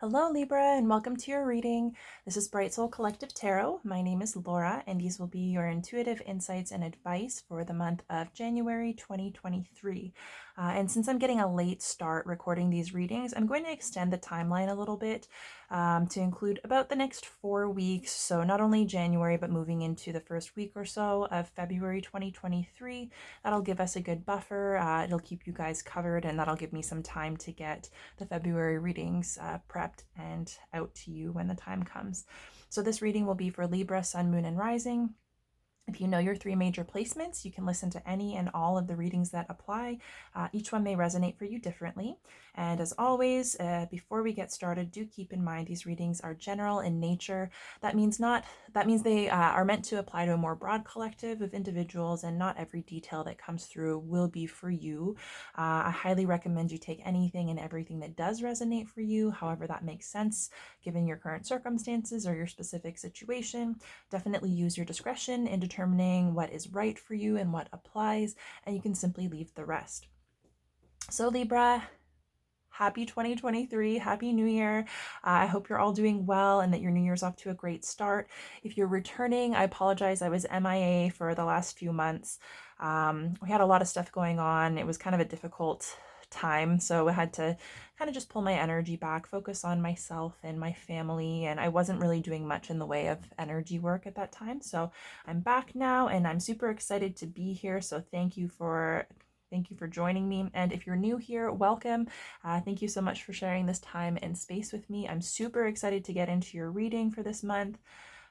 Hello Libra, and welcome to your reading. This is Bright Soul Collective Tarot. My name is Laura, and these will be your intuitive insights and advice for the month of January 2023. And since I'm getting a late start recording these readings, I'm going to extend the timeline a little bit to include about the next 4 weeks. So not only January, but moving into the first week or so of February 2023. That'll give us a good buffer. It'll keep you guys covered, and that'll give me some time to get the February readings prepped and out to you when the time comes. So this reading will be for Libra, Sun, Moon, and Rising. If you know your 3 major placements, you can listen to any and all of the readings that apply. Each one may resonate for you differently. And as always, before we get started, do keep in mind these readings are general in nature. That means they are meant to apply to a more broad collective of individuals, and not every detail that comes through will be for you. I highly recommend you take anything and everything that does resonate for you, however that makes sense, given your current circumstances or your specific situation. Definitely use your discretion in determining what is right for you and what applies, and you can simply leave the rest. So Libra, happy 2023, happy new year. I hope you're all doing well and that your new year's off to a great start. If you're returning, I apologize. I was MIA for the last few months. We had a lot of stuff going on. It was kind of a difficult time, so I had to kind of just pull my energy back, focus on myself and my family, and I wasn't really doing much in the way of energy work at that time. So I'm back now, and I'm super excited to be here. So thank you for joining me. And if you're new here, welcome. Thank you so much for sharing this time and space with me. I'm super excited to get into your reading for this month.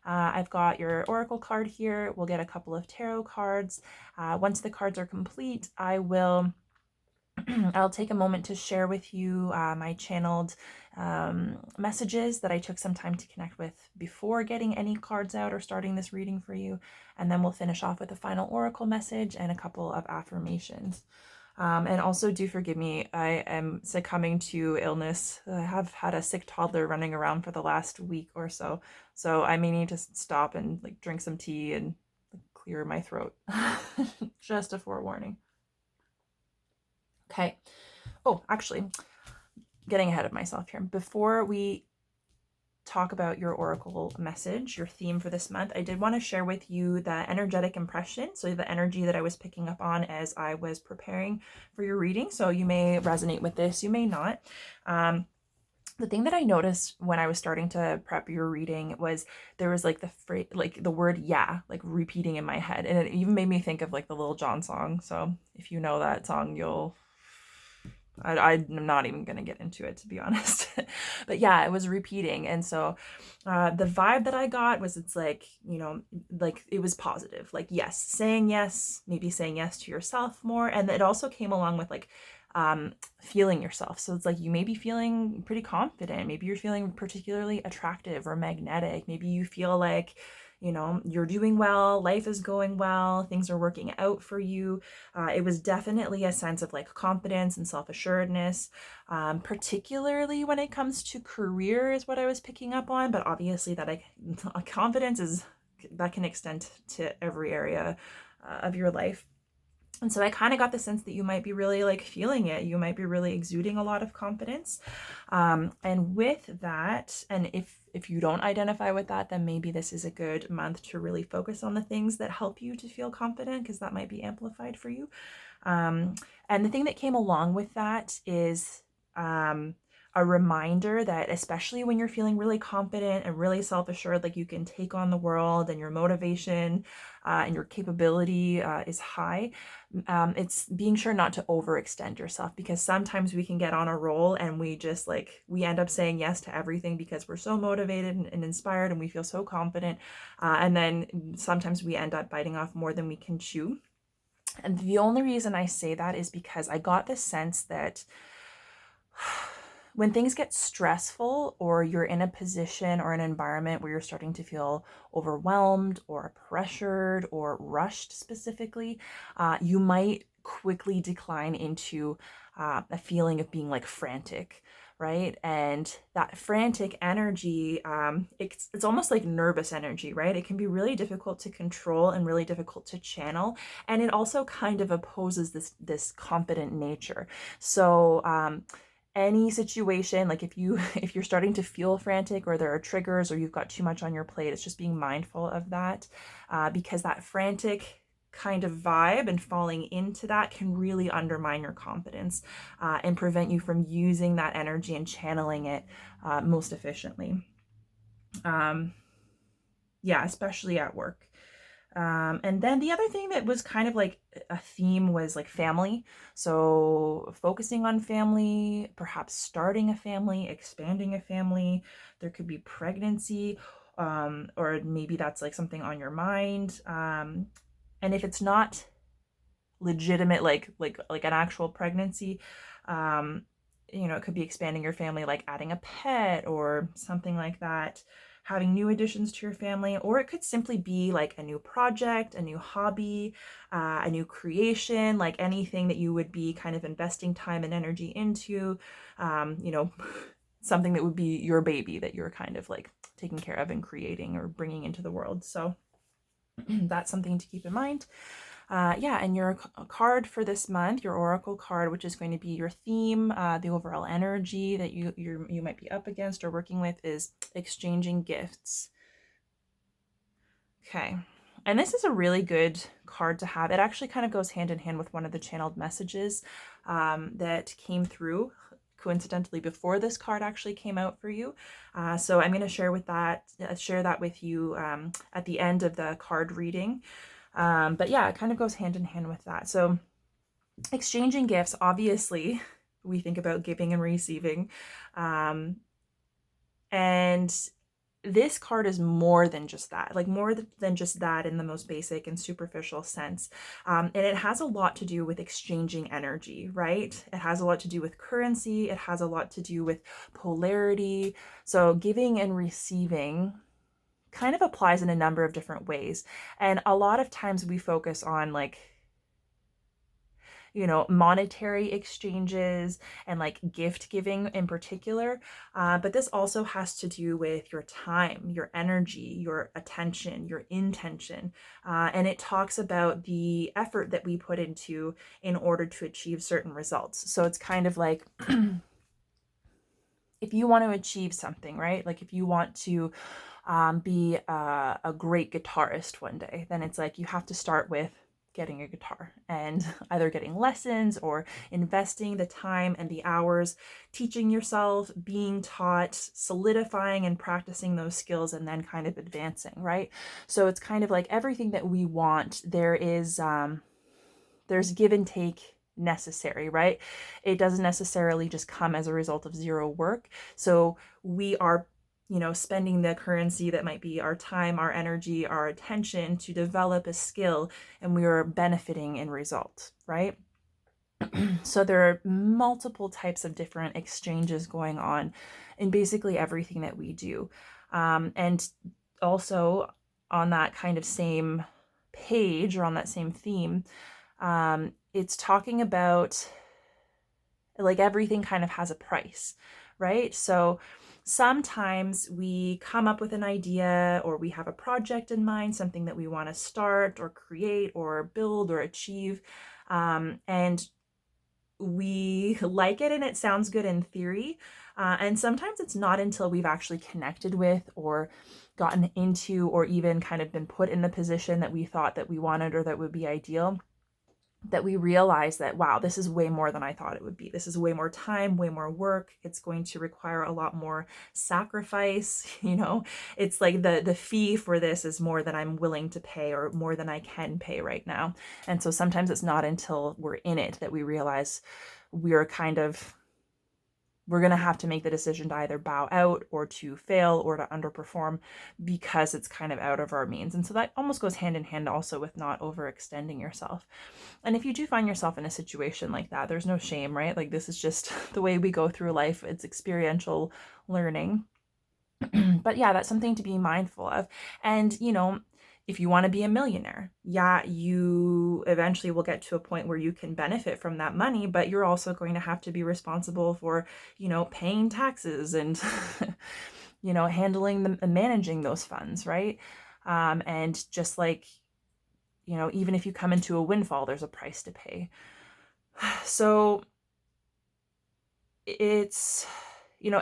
I've got your oracle card here. We'll get a couple of tarot cards. Once the cards are complete, I'll take a moment to share with you my channeled messages that I took some time to connect with before getting any cards out or starting this reading for you. And then we'll finish off with a final oracle message and a couple of affirmations. And also do forgive me, I am succumbing to illness. I have had a sick toddler running around for the last week or so. So I may need to stop and drink some tea and clear my throat. Just a forewarning. Okay. Oh, actually, getting ahead of myself here. Before we talk about your oracle message, your theme for this month, I did want to share with you the energetic impression. So the energy that I was picking up on as I was preparing for your reading. So you may resonate with this, you may not. The thing that I noticed when I was starting to prep your reading was there was the phrase, the word yeah, repeating in my head. And it even made me think of the Lil Jon song. So if you know that song, I'm not even going to get into it, to be honest. But yeah, it was repeating. And so the vibe that I got was it was positive. Yes, saying yes, maybe saying yes to yourself more. And it also came along with feeling yourself. So it's you may be feeling pretty confident. Maybe you're feeling particularly attractive or magnetic. Maybe you feel you're doing well, life is going well, things are working out for you. It was definitely a sense of confidence and self-assuredness, particularly when it comes to career is what I was picking up on. But obviously confidence that can extend to every area of your life. And so I kind of got the sense that you might be really feeling it. You might be really exuding a lot of confidence. And with that, and if you don't identify with that, then maybe this is a good month to really focus on the things that help you to feel confident, because that might be amplified for you. And the thing that came along with that is a reminder that especially when you're feeling really confident and really self-assured, you can take on the world and your motivation and your capability is high, it's being sure not to overextend yourself, because sometimes we can get on a roll and we just we end up saying yes to everything because we're so motivated and inspired and we feel so confident, and then sometimes we end up biting off more than we can chew. And the only reason I say that is because I got this sense that when things get stressful, or you're in a position or an environment where you're starting to feel overwhelmed or pressured or rushed specifically, you might quickly decline into a feeling of being frantic, right? And that frantic energy, it's almost like nervous energy, right? It can be really difficult to control and really difficult to channel. And it also kind of opposes this confident nature. So, any situation, like if you're starting to feel frantic, or there are triggers, or you've got too much on your plate, it's just being mindful of that, because that frantic kind of vibe and falling into that can really undermine your confidence, and prevent you from using that energy and channeling it most efficiently. Yeah, especially at work. And then the other thing that was kind of like a theme was like family. So focusing on family, perhaps starting a family, expanding a family. There could be pregnancy, or maybe that's like something on your mind. And if it's not legitimate, like an actual pregnancy, it could be expanding your family, like adding a pet or something like that, having new additions to your family. Or it could simply be like a new project, a new hobby, a new creation, like anything that you would be kind of investing time and energy into, something that would be your baby that you're kind of like taking care of and creating or bringing into the world. So that's something to keep in mind. And your card for this month, your oracle card, which is going to be your theme, the overall energy that you might be up against or working with, is exchanging gifts. Okay. And this is a really good card to have. It actually kind of goes hand in hand with one of the channeled messages that came through coincidentally before this card actually came out for you. So I'm going to share that with you at the end of the card reading. But yeah, it kind of goes hand in hand with that. So exchanging gifts, obviously, we think about giving and receiving. And this card is more than just that, like more than just that in the most basic and superficial sense. And it has a lot to do with exchanging energy, right? It has a lot to do with currency. It has a lot to do with polarity. So giving and receiving kind of applies in a number of different ways. And a lot of times we focus on like, monetary exchanges and like gift giving in particular. But this also has to do with your time, your energy, your attention, your intention. And it talks about the effort that we put into in order to achieve certain results. So it's kind of like, if you want to achieve something, right? Like if you want to be a great guitarist one day, then it's like you have to start with getting a guitar and either getting lessons or investing the time and the hours, teaching yourself, being taught, solidifying and practicing those skills, and then kind of advancing, right? So it's kind of like everything that we want, there's give and take necessary, right? It doesn't necessarily just come as a result of zero work. So we are spending the currency that might be our time, our energy, our attention to develop a skill, and we are benefiting in result, right? So there are multiple types of different exchanges going on in basically everything that we do. And also on that kind of same page, or on that same theme, it's talking about like everything kind of has a price, right? So sometimes we come up with an idea, or we have a project in mind, something that we want to start or create or build or achieve. And we like it and it sounds good in theory. And sometimes it's not until we've actually connected with or gotten into or even kind of been put in the position that we thought that we wanted or that would be ideal, that we realize that, wow, this is way more than I thought it would be. This is way more time, way more work. It's going to require a lot more sacrifice. It's like the fee for this is more than I'm willing to pay, or more than I can pay right now. And so sometimes it's not until we're in it that we realize we're going to have to make the decision to either bow out or to fail or to underperform, because it's kind of out of our means. And so that almost goes hand in hand also with not overextending yourself. And if you do find yourself in a situation like that, there's no shame, right? Like this is just the way we go through life. It's experiential learning. But yeah, that's something to be mindful of. And, if you want to be a millionaire, you eventually will get to a point where you can benefit from that money, but you're also going to have to be responsible for, paying taxes and, handling them and managing those funds, right? And just like, even if you come into a windfall, there's a price to pay. So it's,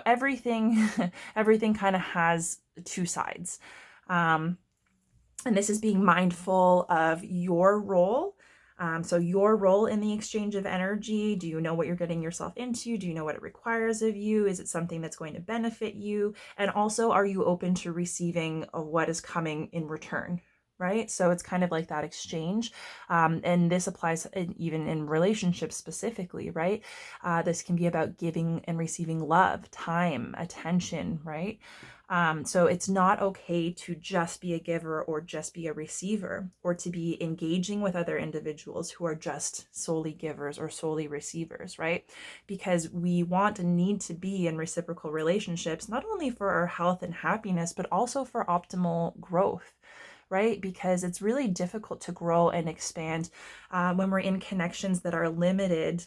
everything, everything kind of has two sides. And this is being mindful of your role. So your role in the exchange of energy. Do you know what you're getting yourself into? Do you know what it requires of you? Is it something that's going to benefit you? And also, are you open to receiving what is coming in return? Right? So it's kind of like that exchange. And this applies even in relationships specifically, right? This can be about giving and receiving love, time, attention, right? So it's not okay to just be a giver or just be a receiver, or to be engaging with other individuals who are just solely givers or solely receivers, right? Because we want and need to be in reciprocal relationships, not only for our health and happiness, but also for optimal growth. Right? Because it's really difficult to grow and expand when we're in connections that are limited,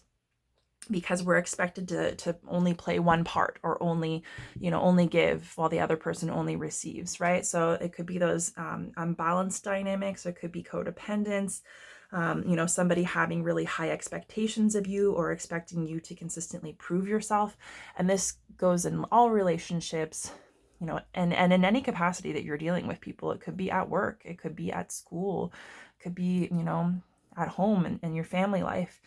because we're expected to only play one part, or only give while the other person only receives, right? So it could be those unbalanced dynamics. It could be codependence, somebody having really high expectations of you, or expecting you to consistently prove yourself. And this goes in all relationships, and in any capacity that you're dealing with people. It could be at work, it could be at school, it could be, at home and your family life.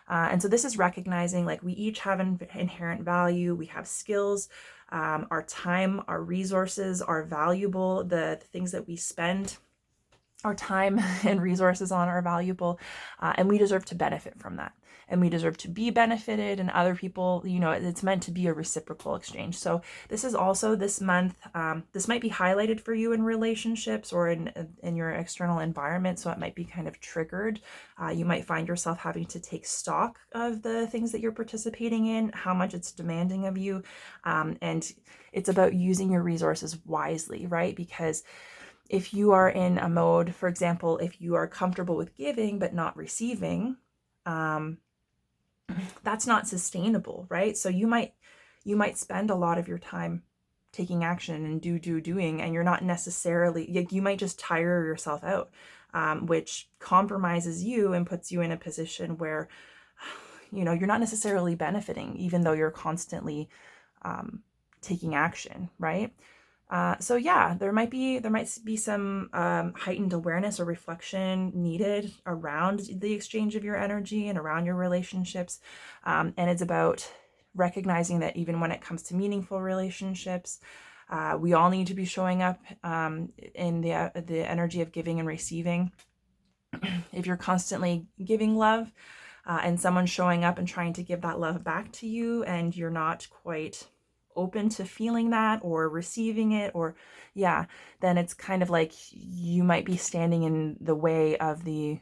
And so this is recognizing, like, we each have an inherent value. We have skills. Our time, our resources are valuable. The things that we spend our time and resources on are valuable, and we deserve to benefit from that. And we deserve to be benefited, and other people, it's meant to be a reciprocal exchange. So this is also this month, this might be highlighted for you in relationships or in your external environment. So it might be kind of triggered. You might find yourself having to take stock of the things that you're participating in, how much it's demanding of you. And it's about using your resources wisely, right? Because if you are in a mode, for example, if you are comfortable with giving but not receiving, that's not sustainable, right? So you might spend a lot of your time taking action and doing, and you're not necessarily, you might just tire yourself out, which compromises you and puts you in a position where, you're not necessarily benefiting, even though you're constantly taking action, right? So yeah, there might be some heightened awareness or reflection needed around the exchange of your energy and around your relationships. And it's about recognizing that even when it comes to meaningful relationships, we all need to be showing up in the energy of giving and receiving. If you're constantly giving love, and someone's showing up and trying to give that love back to you, and you're not quite open to feeling that or receiving it, or then it's kind of like you might be standing in the way of the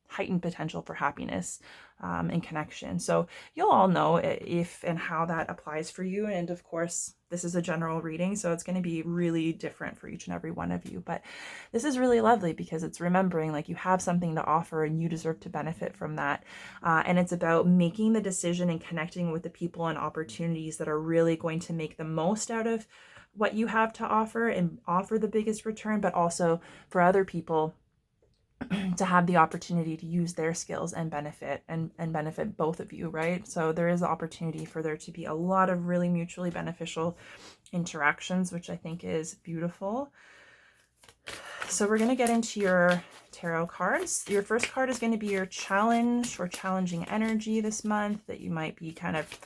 heightened potential for happiness and connection. So you'll all know if and how that applies for you. And of course, this is a general reading, so it's going to be really different for each and every one of you. But this is really lovely because it's remembering, like, you have something to offer and you deserve to benefit from that. And it's about making the decision and connecting with the people and opportunities that are really going to make the most out of what you have to offer and offer the biggest return, but also for other people to have the opportunity to use their skills and benefit both of you, right? So there is the opportunity for there to be a lot of really mutually beneficial interactions, which I think is beautiful. So we're going to get into your tarot cards. Your first card is going to be your challenge or challenging energy this month that you might be kind of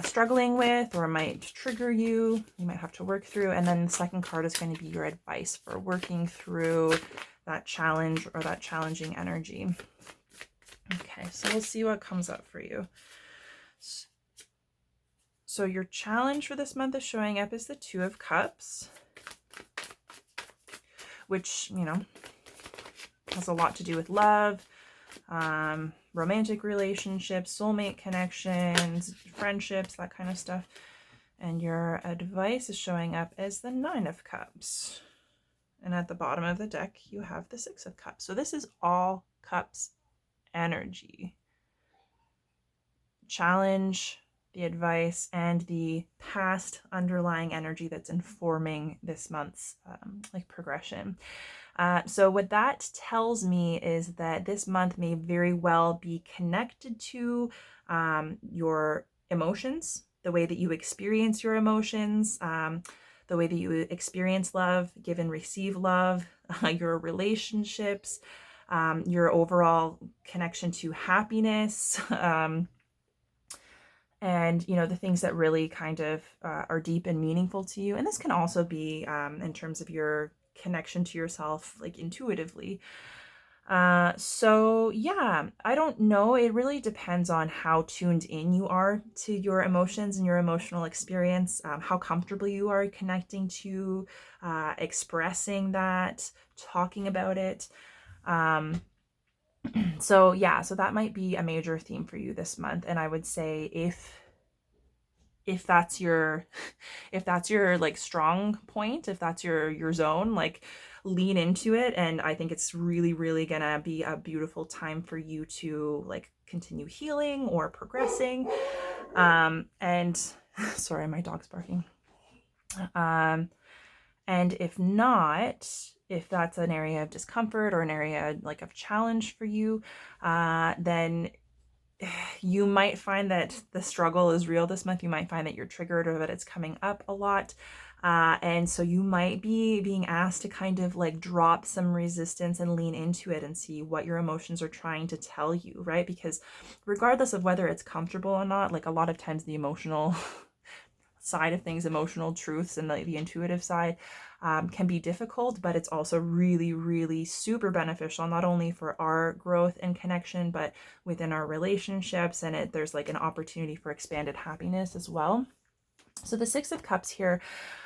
struggling with, or might trigger you. You might have to work through. And then the second card is going to be your advice for working through that challenge or that challenging energy. Okay, so we'll see what comes up for you. So your challenge for this month is showing up as the Two of Cups, which, has a lot to do with love, romantic relationships, soulmate connections, friendships, that kind of stuff. And your advice is showing up as the Nine of Cups. And at the bottom of the deck, you have the Six of Cups. So this is all cups energy. Challenge, the advice, and the past underlying energy that's informing this month's progression. So what that tells me is that this month may very well be connected to your emotions, the way that you experience your emotions, the way that you experience love, give and receive love, your relationships, your overall connection to happiness, and the things that really kind of are deep and meaningful to you. And this can also be in terms of your connection to yourself, like intuitively. So yeah, I don't know. It really depends on how tuned in you are to your emotions and your emotional experience, how comfortable you are connecting to expressing that, talking about it. So yeah, so that might be a major theme for you this month. And I would say if that's your like strong point, if that's your zone, like lean into it. And I think it's really, really gonna be a beautiful time for you to like continue healing or progressing. And sorry, my dog's barking. And if not, if that's an area of discomfort or an area like of challenge for you, then you might find that the struggle is real this month. You might find that you're triggered or that it's coming up a lot. And so you might be being asked to kind of like drop some resistance and lean into it and see what your emotions are trying to tell you, right? Because regardless of whether it's comfortable or not, like a lot of times the emotional side of things, emotional truths and the intuitive side can be difficult, but it's also really, really super beneficial, not only for our growth and connection, but within our relationships. And there's like an opportunity for expanded happiness as well. So the Six of Cups here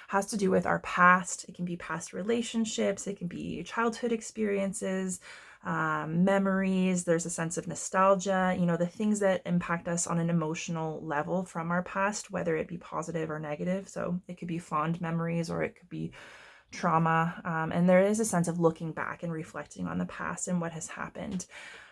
has to do with our past. It can be past relationships. It can be childhood experiences, memories. There's a sense of nostalgia, the things that impact us on an emotional level from our past, whether it be positive or negative. So it could be fond memories or it could be trauma. And there is a sense of looking back and reflecting on the past and what has happened.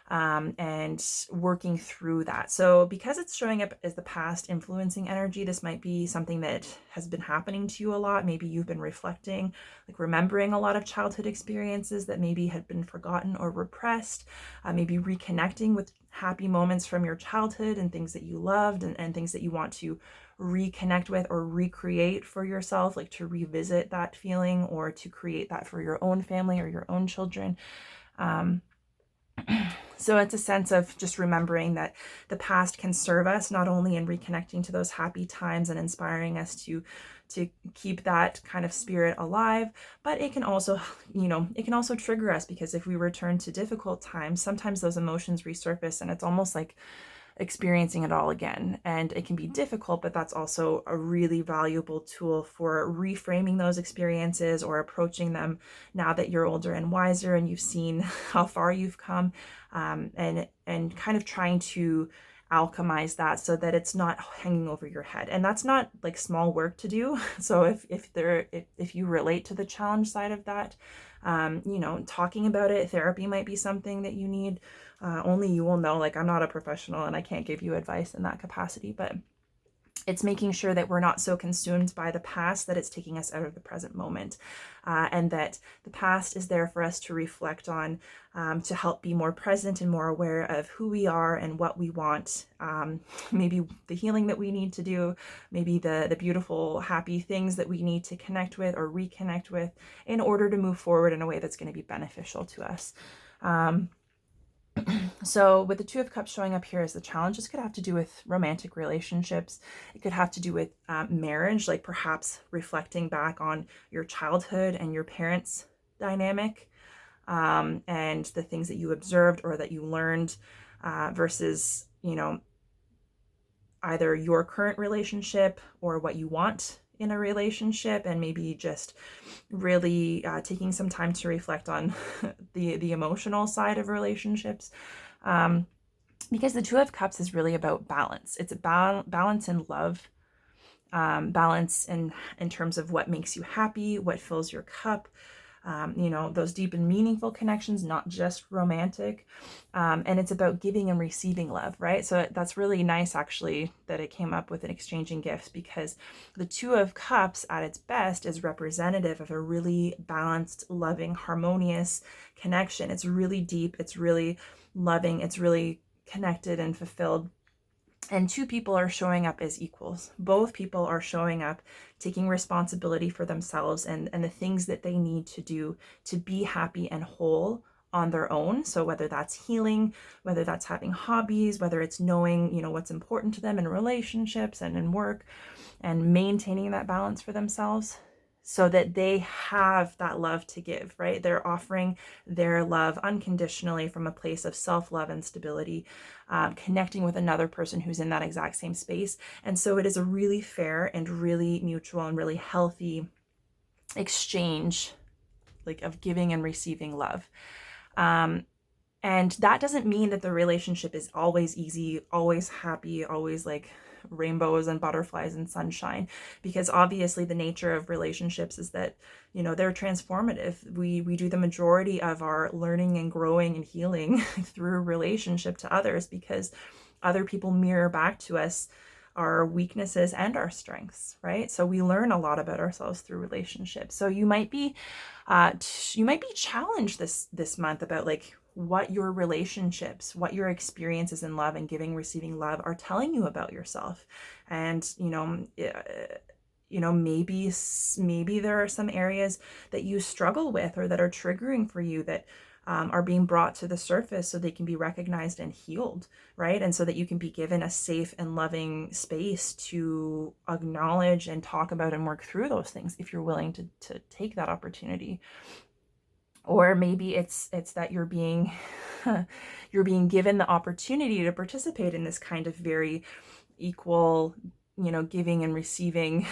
And working through that. So because it's showing up as the past influencing energy, this might be something that has been happening to you a lot. Maybe you've been reflecting, like remembering a lot of childhood experiences that maybe had been forgotten or repressed, maybe reconnecting with happy moments from your childhood and things that you loved and things that you want to reconnect with or recreate for yourself, like to revisit that feeling or to create that for your own family or your own children. So it's a sense of just remembering that the past can serve us not only in reconnecting to those happy times and inspiring us to keep that kind of spirit alive, but it can also, it can also trigger us, because if we return to difficult times, sometimes those emotions resurface and it's almost like experiencing it all again. And it can be difficult, but that's also a really valuable tool for reframing those experiences or approaching them now that you're older and wiser and you've seen how far you've come, and kind of trying to alchemize that so that it's not hanging over your head. And that's not like small work to do. So if you relate to the challenge side of that, talking about it, therapy might be something that you need. Only you will know. Like, I'm not a professional and I can't give you advice in that capacity, but it's making sure that we're not so consumed by the past that it's taking us out of the present moment, and that the past is there for us to reflect on, to help be more present and more aware of who we are and what we want, maybe the healing that we need to do, maybe the beautiful, happy things that we need to connect with or reconnect with in order to move forward in a way that's going to be beneficial to us. So with the Two of Cups showing up here as the challenge, this could have to do with romantic relationships. It could have to do with marriage, like perhaps reflecting back on your childhood and your parents' dynamic, and the things that you observed or that you learned, versus, either your current relationship or what you want in a relationship, and maybe just really taking some time to reflect on the emotional side of relationships, because the Two of Cups is really about balance. It's a balance in love, balance in terms of what makes you happy, what fills your cup, those deep and meaningful connections, not just romantic. And it's about giving and receiving love, right? So that's really nice, actually, that it came up with an exchanging gifts, because the Two of Cups at its best is representative of a really balanced, loving, harmonious connection. It's really deep, it's really loving, it's really connected and fulfilled. And two people are showing up as equals. Both people are showing up, taking responsibility for themselves and the things that they need to do to be happy and whole on their own. So whether that's healing, whether that's having hobbies, whether it's knowing, what's important to them in relationships and in work, and maintaining that balance for themselves, so that they have that love to give, right? They're offering their love unconditionally from a place of self-love and stability, connecting with another person who's in that exact same space. And so it is a really fair and really mutual and really healthy exchange, like, of giving and receiving love. And that doesn't mean that the relationship is always easy, always happy, always like rainbows and butterflies and sunshine, because obviously the nature of relationships is that, they're transformative. We do the majority of our learning and growing and healing through relationship to others, because other people mirror back to us our weaknesses and our strengths, right? So we learn a lot about ourselves through relationships. So you might be challenged this month about like what your relationships, what your experiences in love and giving, receiving love are telling you about yourself. And maybe there are some areas that you struggle with or that are triggering for you that are being brought to the surface so they can be recognized and healed, right? And so that you can be given a safe and loving space to acknowledge and talk about and work through those things if you're willing to take that opportunity. Or maybe it's that you're being you're being given the opportunity to participate in this kind of very equal, giving and receiving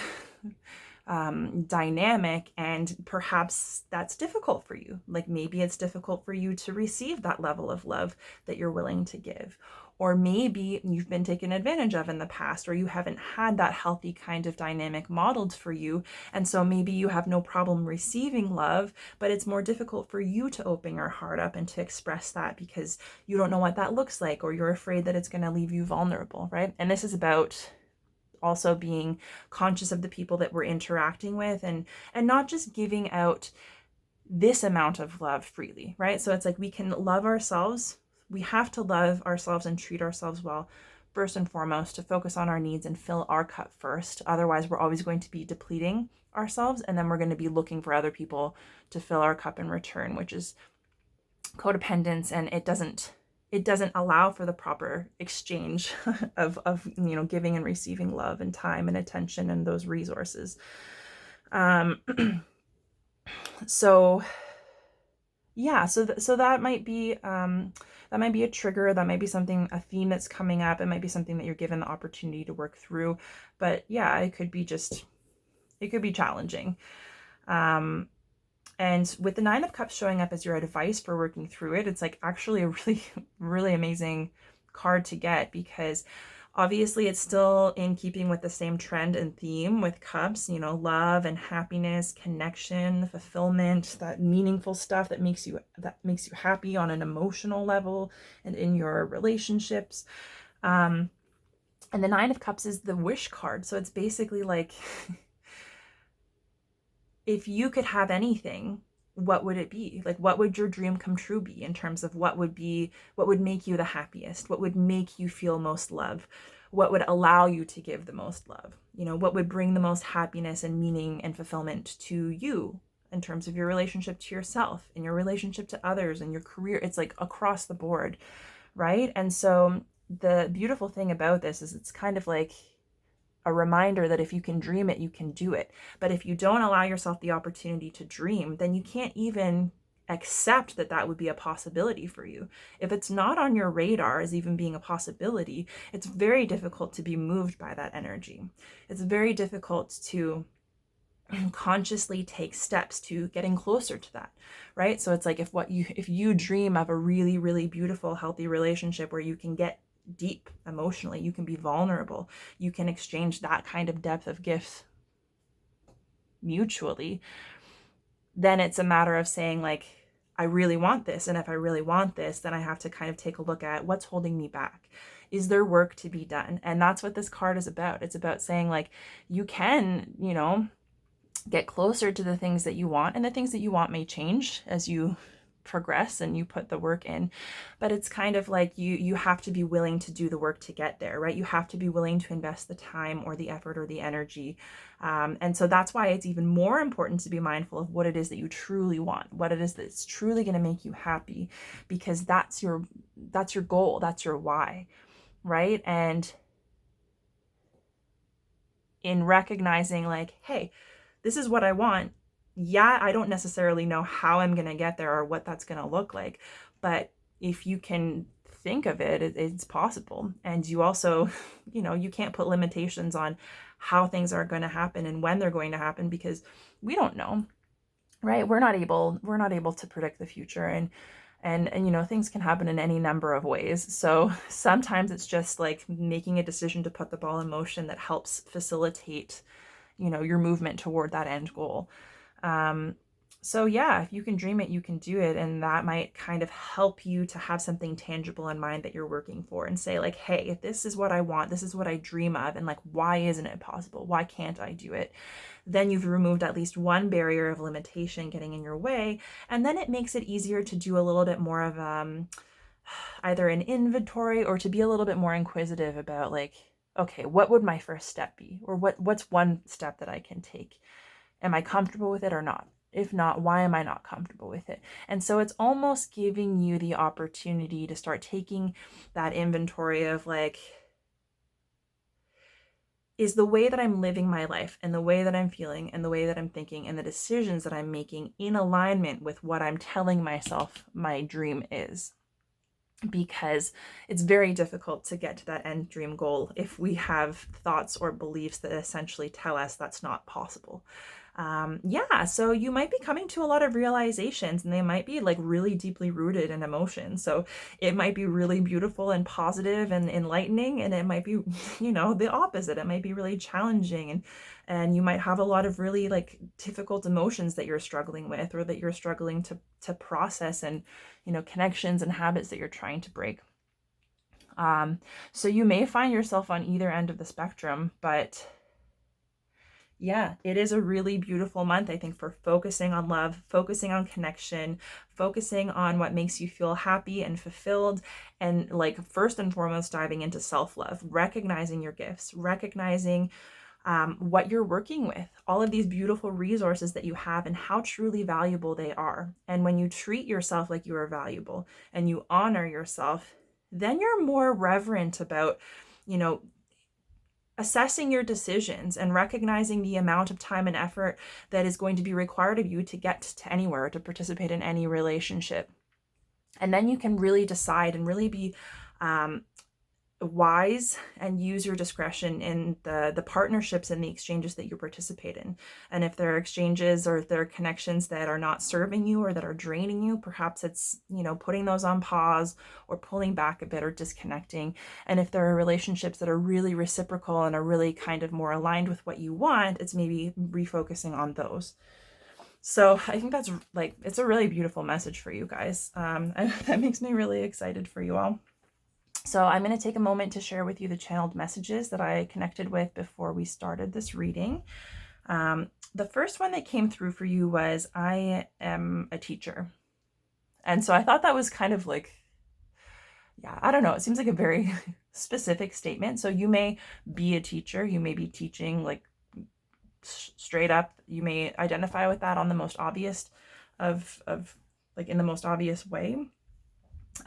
dynamic, and perhaps that's difficult for you. Like maybe it's difficult for you to receive that level of love that you're willing to give. Or maybe you've been taken advantage of in the past, or you haven't had that healthy kind of dynamic modeled for you. And so maybe you have no problem receiving love, but it's more difficult for you to open your heart up and to express that because you don't know what that looks like, or you're afraid that it's going to leave you vulnerable, right? And this is about also being conscious of the people that we're interacting with, and not just giving out this amount of love freely, right? So it's like we can love ourselves. We have to love ourselves and treat ourselves well, first and foremost, to focus on our needs and fill our cup first. Otherwise, we're always going to be depleting ourselves, and then we're going to be looking for other people to fill our cup in return, which is codependence, and it doesn't allow for the proper exchange of giving and receiving love and time and attention and those resources. So that might be a trigger. That might be a theme that's coming up. It might be something that you're given the opportunity to work through. But yeah, it could be challenging. And with the Nine of Cups showing up as your advice for working through it, it's like actually a really, really amazing card to get, because obviously it's still in keeping with the same trend and theme with cups, love and happiness, connection, fulfillment, that meaningful stuff that makes you happy on an emotional level and in your relationships. And the Nine of Cups is the wish card. So it's basically like, if you could have anything, what would it be? Like, what would your dream come true be in terms of what would make you the happiest? What would make you feel most love? What would allow you to give the most love? What would bring the most happiness and meaning and fulfillment to you in terms of your relationship to yourself and your relationship to others and your career? It's like across the board, right? And so the beautiful thing about this is it's kind of like a reminder that if you can dream it, you can do it. But if you don't allow yourself the opportunity to dream, then you can't even accept that would be a possibility for you. If it's not on your radar as even being a possibility, it's very difficult to be moved by that energy. It's very difficult to consciously take steps to getting closer to that, right? So it's like if you dream of a really, really beautiful, healthy relationship where you can get deep emotionally, you can be vulnerable, you can exchange that kind of depth of gifts mutually, then it's a matter of saying like, I really want this. And if I really want this, then I have to kind of take a look at what's holding me back. Is there work to be done? And that's what this card is about. It's about saying like, you can, get closer to the things that you want, and the things that you want may change as you progress and you put the work in, but it's kind of like you have to be willing to do the work to get there, right? You have to be willing to invest the time or the effort or the energy, and so that's why it's even more important to be mindful of what it is that you truly want, what it is that's truly going to make you happy, because that's your goal, that's your why, right? And in recognizing like, hey, this is what I want. Yeah, I don't necessarily know how I'm going to get there or what that's going to look like. But if you can think of it, it's possible. And you also, you can't put limitations on how things are going to happen and when they're going to happen, because we don't know, right? We're not able to predict the future. And things can happen in any number of ways. So sometimes it's just like making a decision to put the ball in motion that helps facilitate your movement toward that end goal. So yeah, if you can dream it, you can do it. And that might kind of help you to have something tangible in mind that you're working for, and say like, hey, if this is what I want, this is what I dream of, and like, why isn't it possible? Why can't I do it? Then you've removed at least one barrier of limitation getting in your way. And then it makes it easier to do a little bit more of either an inventory, or to be a little bit more inquisitive about like, okay, what would my first step be? Or what's one step that I can take? Am I comfortable with it or not? If not, why am I not comfortable with it? And so it's almost giving you the opportunity to start taking that inventory of like, is the way that I'm living my life and the way that I'm feeling and the way that I'm thinking and the decisions that I'm making in alignment with what I'm telling myself my dream is? Because it's very difficult to get to that end dream goal if we have thoughts or beliefs that essentially tell us that's not possible. So you might be coming to a lot of realizations, and they might be like really deeply rooted in emotion. So it might be really beautiful and positive and enlightening, and it might be, the opposite. It might be really challenging, and you might have a lot of really like difficult emotions that you're struggling with, or that you're struggling to process, and connections and habits that you're trying to break. So you may find yourself on either end of the spectrum, but yeah, it is a really beautiful month, I think, for focusing on love, focusing on connection, focusing on what makes you feel happy and fulfilled, and like first and foremost, diving into self-love, recognizing your gifts, recognizing what you're working with, all of these beautiful resources that you have, and how truly valuable they are. And when you treat yourself like you are valuable and you honor yourself, then you're more reverent about, assessing your decisions and recognizing the amount of time and effort that is going to be required of you to get to anywhere, to participate in any relationship. And then you can really decide and really be wise and use your discretion in the partnerships and the exchanges that you participate in. And if there are exchanges or if there are connections that are not serving you or that are draining you, perhaps it's, putting those on pause or pulling back a bit or disconnecting. And if there are relationships that are really reciprocal and are really kind of more aligned with what you want, it's maybe refocusing on those. So I think that's like, it's a really beautiful message for you guys. And that makes me really excited for you all. So I'm going to take a moment to share with you the channeled messages that I connected with before we started this reading. The first one that came through for you was, I am a teacher. And so I thought that was kind of like, I don't know. It seems like a very specific statement. So you may be a teacher. You may be teaching like straight up. You may identify with that on the most obvious of like in the most obvious way.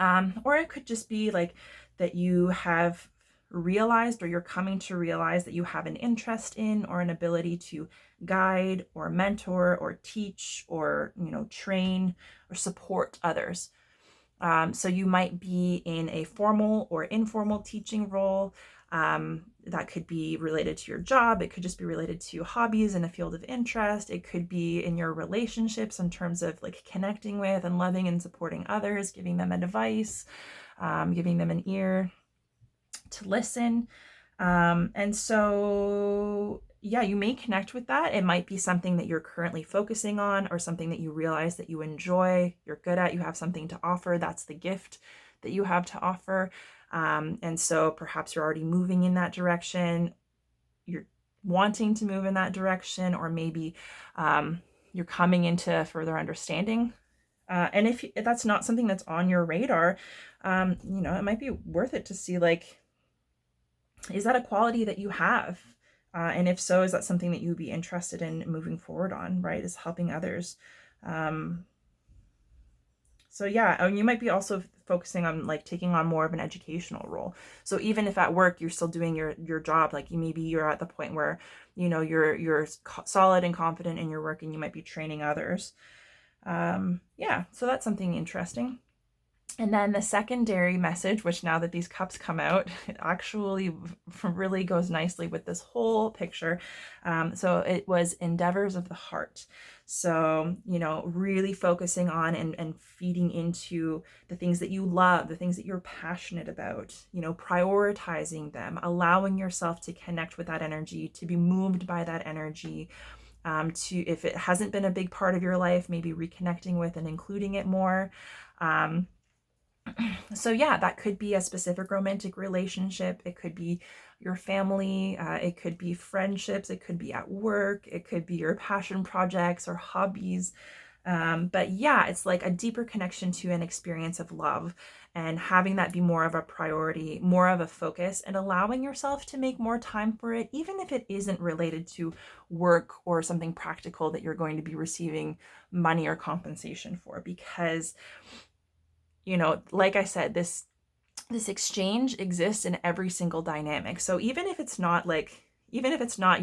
Or it could just be like that you have realized, or you're coming to realize, that you have an interest in or an ability to guide or mentor or teach or, train or support others. So you might be in a formal or informal teaching role. That could be related to your job. It could just be related to hobbies in a field of interest. It could be in your relationships in terms of like connecting with and loving and supporting others, giving them advice, giving them an ear to listen. And so yeah, you may connect with that. It might be something that you're currently focusing on, or something that you realize that you enjoy, you're good at, you have something to offer. That's the gift that you have to offer. And so perhaps you're already moving in that direction. You're wanting to move in that direction, or maybe you're coming into further understanding. And if that's not something that's on your radar, it might be worth it to see, like, is that a quality that you have? And if so, is that something that you would be interested in moving forward on, right? Is helping others. So yeah, and you might be also focusing on like taking on more of an educational role. So even if at work you're still doing your job, like maybe you're at the point where, you're solid and confident in your work, and you might be training others. Yeah, so that's something interesting. And then the secondary message, which now that these cups come out, it actually really goes nicely with this whole picture. So it was endeavors of the heart. So, really focusing on and feeding into the things that you love, the things that you're passionate about, prioritizing them, allowing yourself to connect with that energy, to be moved by that energy. If it hasn't been a big part of your life, maybe reconnecting with and including it more. So yeah, that could be a specific romantic relationship. It could be your family. It could be friendships. It could be at work. It could be your passion projects or hobbies. But yeah, it's like a deeper connection to an experience of love, and having that be more of a priority, more of a focus, and allowing yourself to make more time for it, even if it isn't related to work or something practical that you're going to be receiving money or compensation for. Because like I said, this exchange exists in every single dynamic. So even if it's not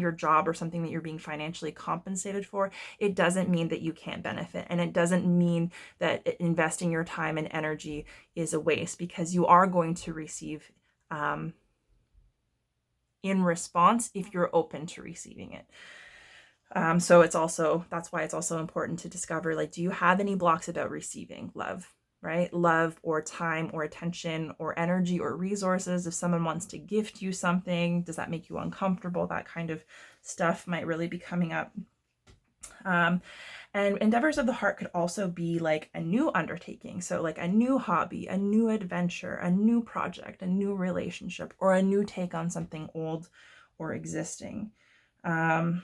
your job or something that you're being financially compensated for, it doesn't mean that you can't benefit. And it doesn't mean that investing your time and energy is a waste, because you are going to receive in response if you're open to receiving it. So that's why it's also important to discover, like, do you have any blocks about receiving love, right? Love or time or attention or energy or resources. If someone wants to gift you something, does that make you uncomfortable? That kind of stuff might really be coming up. And endeavors of the heart could also be like a new undertaking. So like a new hobby, a new adventure, a new project, a new relationship, or a new take on something old or existing. And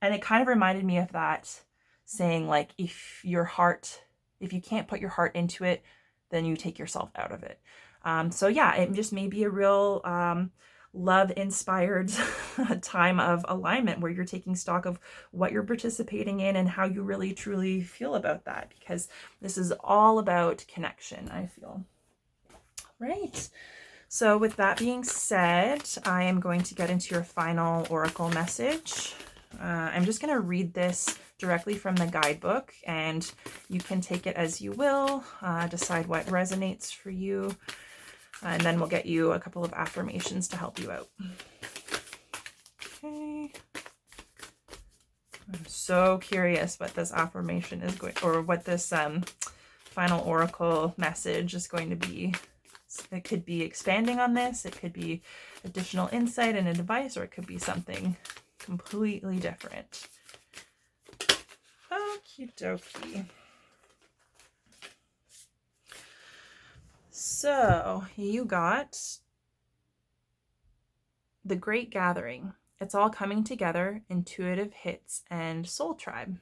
it kind of reminded me of that saying, like, if you can't put your heart into it, then you take yourself out of it. So yeah, it just may be a real love-inspired time of alignment, where you're taking stock of what you're participating in and how you really truly feel about that, because this is all about connection, I feel. Right. So with that being said, I am going to get into your final oracle message. I'm just going to read this directly from the guidebook, and you can take it as you will, decide what resonates for you, and then we'll get you a couple of affirmations to help you out. Okay. I'm so curious what this affirmation is going, or what this final oracle message is going to be. It could be expanding on this, it could be additional insight and advice, or it could be something completely different. Okie dokie. So you got the Great Gathering. It's all coming together, intuitive hits, and soul tribe.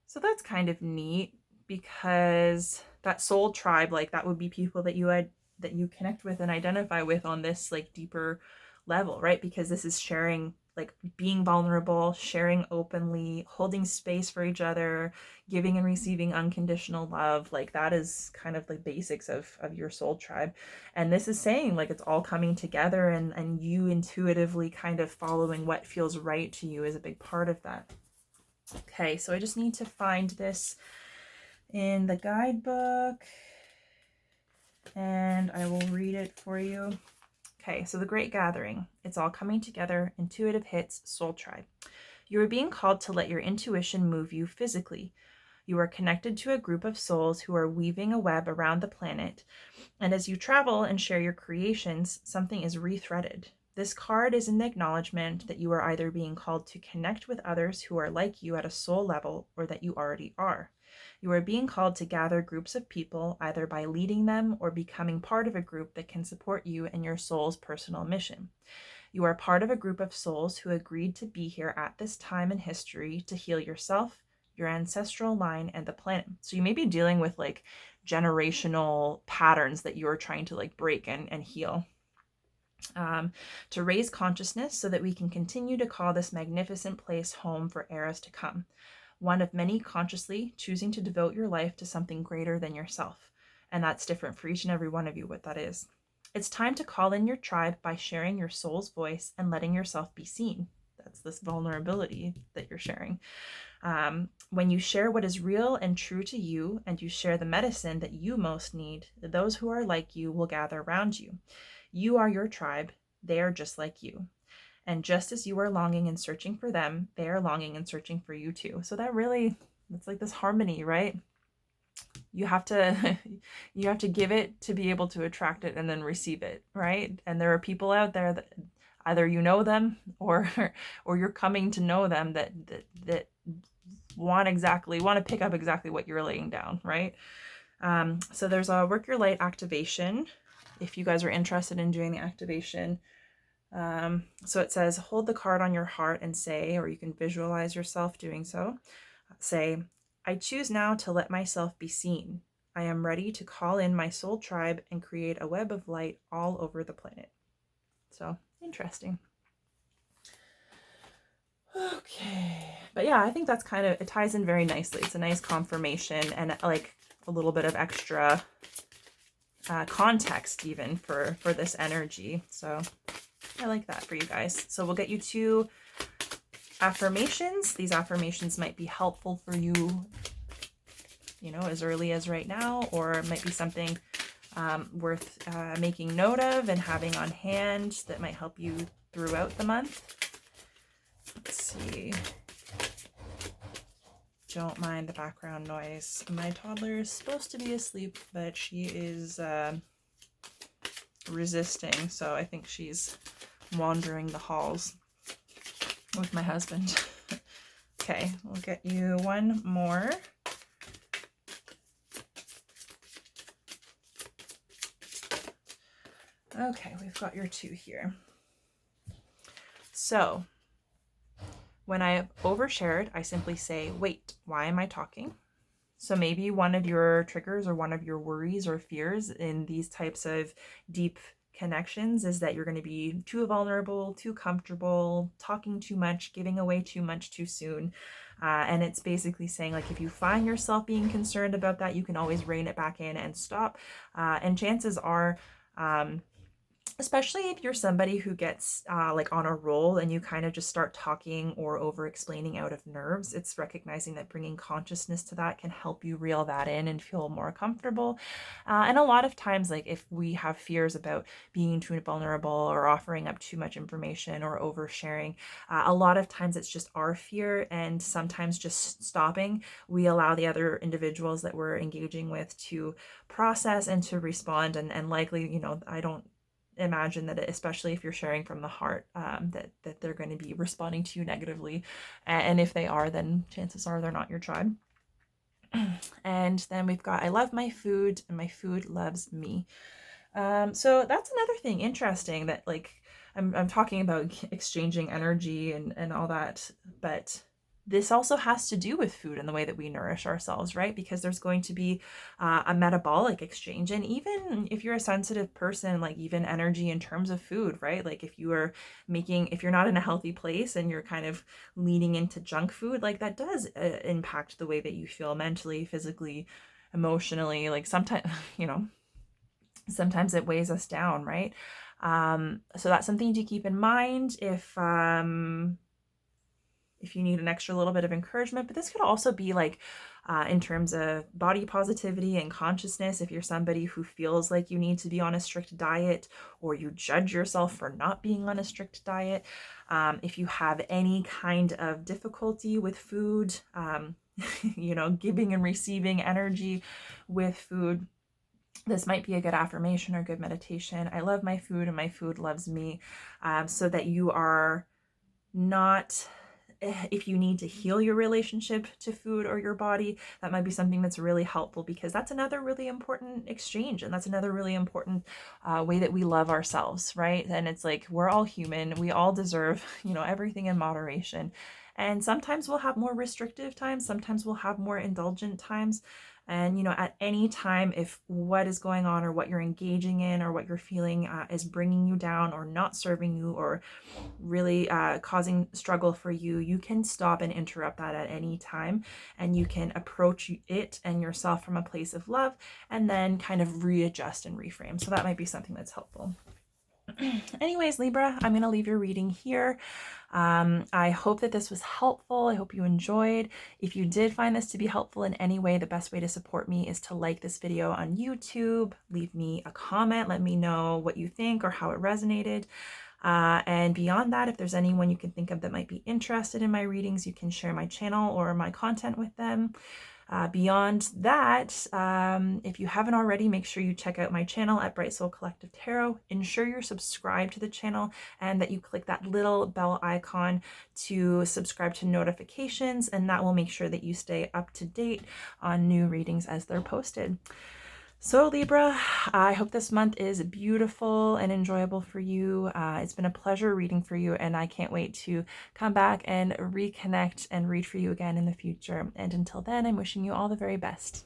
So that's kind of neat, because that soul tribe, like, that would be people that you connect with and identify with on this like deeper level, right? Because this is sharing, like, being vulnerable, sharing openly, holding space for each other, giving and receiving unconditional love. Like, that is kind of the basics of your soul tribe. And this is saying, like, it's all coming together, and you intuitively kind of following what feels right to you is a big part of that. Okay, so I just need to find this in the guidebook, and I will read it for you. Okay, so the Great Gathering. It's all coming together, intuitive hits, soul tribe. You are being called to let your intuition move you physically. You are connected to a group of souls who are weaving a web around the planet, and as you travel and share your creations, something is rethreaded. This card is an acknowledgement that you are either being called to connect with others who are like you at a soul level, or that you already are. You are being called to gather groups of people, either by leading them or becoming part of a group that can support you in your soul's personal mission. You are part of a group of souls who agreed to be here at this time in history to heal yourself, your ancestral line, and the planet. So you may be dealing with like generational patterns that you are trying to like break and heal. To raise consciousness so that we can continue to call this magnificent place home for eras to come. One of many consciously choosing to devote your life to something greater than yourself. And that's different for each and every one of you, what that is. It's time to call in your tribe by sharing your soul's voice and letting yourself be seen. That's this vulnerability that you're sharing. When you share what is real and true to you, and you share the medicine that you most need, those who are like you will gather around you. You are your tribe. They are just like you. And just as you are longing and searching for them, they are longing and searching for you too. So that really, it's like this harmony, right? You have to you have to give it to be able to attract it and then receive it, right? And there are people out there that either you know them or you're coming to know them that want to pick up exactly what you're laying down, right? So there's a work your light activation if you guys are interested in doing the activation. So it says, hold the card on your heart and say, or you can visualize yourself doing so, say, I choose now to let myself be seen. I am ready to call in my soul tribe and create a web of light all over the planet. So interesting. Okay. But yeah, I think that's kind of, it ties in very nicely. It's a nice confirmation and like a little bit of extra context even for this energy. So I like that for you guys. So we'll get you 2 affirmations. These affirmations might be helpful for you, you know, as early as right now, or it might be something worth making note of and having on hand that might help you throughout the month. Let's see. Don't mind the background noise. My toddler is supposed to be asleep, but she is resisting, so I think she's wandering the halls with my husband. Okay, we'll get you one more. Okay, we've got your 2 here. So when I overshared, I simply say, wait, why am I talking? So maybe one of your triggers or one of your worries or fears in these types of deep connections is that you're going to be too vulnerable, too comfortable, talking too much, giving away too much too soon. And it's basically saying, like, if you find yourself being concerned about that, you can always rein it back in and stop. And chances are, especially if you're somebody who gets like on a roll and you kind of just start talking or over explaining out of nerves, it's recognizing that bringing consciousness to that can help you reel that in and feel more comfortable. And a lot of times, like if we have fears about being too vulnerable or offering up too much information or oversharing, a lot of times it's just our fear, and sometimes just stopping, we allow the other individuals that we're engaging with to process and to respond. And likely, you know, I don't imagine that especially if you're sharing from the heart, that they're going to be responding to you negatively. And if they are, then chances are they're not your tribe. And then we've got, I love my food and my food loves me. So that's another thing interesting that, like, I'm talking about exchanging energy and all that, but this also has to do with food and the way that we nourish ourselves, right? Because there's going to be a metabolic exchange. And even if you're a sensitive person, like even energy in terms of food, right? Like if you're not in a healthy place and you're kind of leaning into junk food, like that does impact the way that you feel mentally, physically, emotionally. Like sometimes, you know, sometimes it weighs us down, right? So that's something to keep in mind if you need an extra little bit of encouragement. But this could also be like in terms of body positivity and consciousness. If you're somebody who feels like you need to be on a strict diet, or you judge yourself for not being on a strict diet, if you have any kind of difficulty with food, you know, giving and receiving energy with food, This might be a good affirmation or good meditation. I love my food and my food loves me, so that you are not, if you need to heal your relationship to food or your body, that might be something that's really helpful, because that's another really important exchange, and that's another really important way that we love ourselves, right? And it's like, we're all human, we all deserve, everything in moderation. And sometimes we'll have more restrictive times, sometimes we'll have more indulgent times. And, at any time, if what is going on or what you're engaging in or what you're feeling is bringing you down or not serving you or really causing struggle for you, you can stop and interrupt that at any time. And you can approach it and yourself from a place of love, and then kind of readjust and reframe. So that might be something that's helpful. Anyways, Libra, I'm going to leave your reading here. I hope that this was helpful. I hope you enjoyed. If you did find this to be helpful in any way, the best way to support me is to like this video on YouTube, leave me a comment, let me know what you think or how it resonated. And beyond that, if there's anyone you can think of that might be interested in my readings, you can share my channel or my content with them. Beyond that, if you haven't already, make sure you check out my channel at Bright Soul Collective Tarot. Ensure you're subscribed to the channel and that you click that little bell icon to subscribe to notifications, and that will make sure that you stay up to date on new readings as they're posted. So Libra, I hope this month is beautiful and enjoyable for you. It's been a pleasure reading for you, and I can't wait to come back and reconnect and read for you again in the future. And until then, I'm wishing you all the very best.